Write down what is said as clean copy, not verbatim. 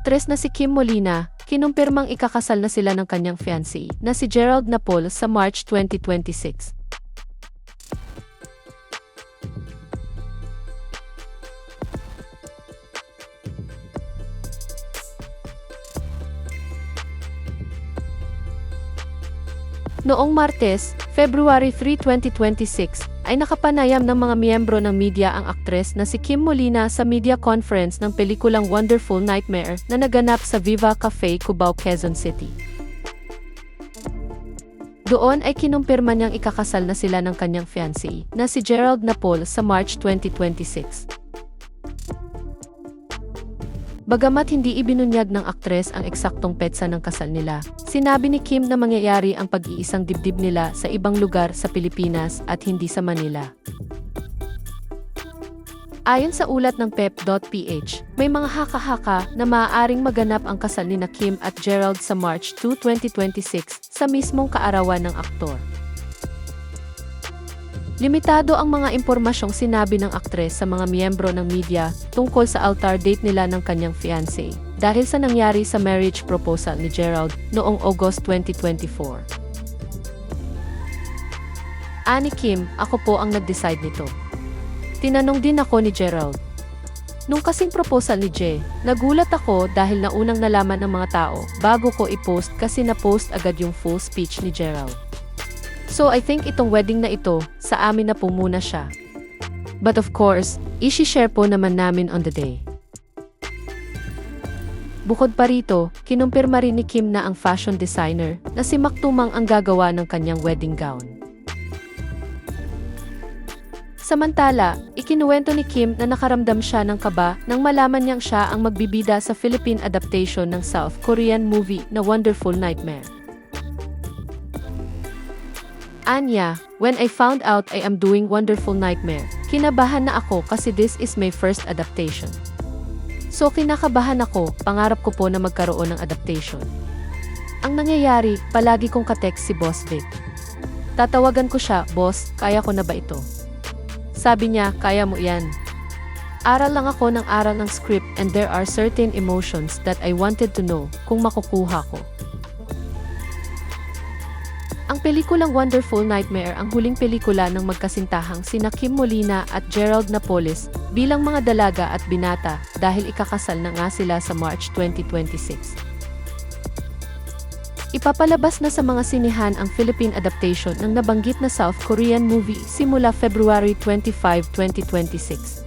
aktres na si Kim Molina, kinumpirmang ikakasal na sila ng kanyang fiancé na si Gerald Napol sa March 2026. Noong Martes, February 3, 2026, ay nakapanayam ng mga miyembro ng media ang aktres na si Kim Molina sa media conference ng pelikulang Wonderful Nightmare na naganap sa Viva Cafe, Cubao, Quezon City. Doon ay kinumpirma niyang ikakasal na sila ng kanyang fiancé na si Gerald Napol sa March 2026. Bagamat hindi ibinunyag ng aktres ang eksaktong petsa ng kasal nila, sinabi ni Kim na mangyayari ang pag-iisang dibdib nila sa ibang lugar sa Pilipinas at hindi sa Manila. Ayon sa ulat ng pep.ph, may mga haka-haka na maaaring maganap ang kasal ni Kim at Gerald sa March 2, 2026 sa mismong kaarawan ng aktor. Limitado ang mga impormasyong sinabi ng aktres sa mga miyembro ng media tungkol sa altar date nila ng kanyang fiancé dahil sa nangyari sa marriage proposal ni Gerald noong August 2024. Ani Kim, ako po ang nag-decide nito. Tinanong din ako ni Gerald. Nung kasing proposal ni Jay, nagulat ako dahil naunang nalaman ng mga tao bago ko i-post kasi na-post agad yung full speech ni Gerald. So I think itong wedding na ito, sa amin na po muna siya. But of course, isi-share po naman namin on the day. Bukod pa rito, kinumpirma rin ni Kim na ang fashion designer na si Maktumang ang gagawa ng kanyang wedding gown. Samantala, ikinuwento ni Kim na nakaramdam siya ng kaba nang malaman niyang siya ang magbibida sa Philippine adaptation ng South Korean movie na Wonderful Nightmare. Anya, when I found out I am doing Wonderful Nightmare, kinabahan na ako kasi this is my first adaptation. So kinakabahan ako, pangarap ko po na magkaroon ng adaptation. Ang nangyayari, palagi kong katext si Boss Vic. Tatawagan ko siya, Boss, kaya ko na ba ito? Sabi niya, kaya mo yan. Aral lang ako ng aral ng script and there are certain emotions that I wanted to know kung makukuha ko. Ang pelikulang Wonderful Nightmare ang huling pelikula ng magkasintahang sina Kim Molina at Gerald Napoles bilang mga dalaga at binata dahil ikakasal na nga sila sa March 2026. Ipapalabas na sa mga sinihan ang Philippine adaptation ng nabanggit na South Korean movie simula February 25, 2026.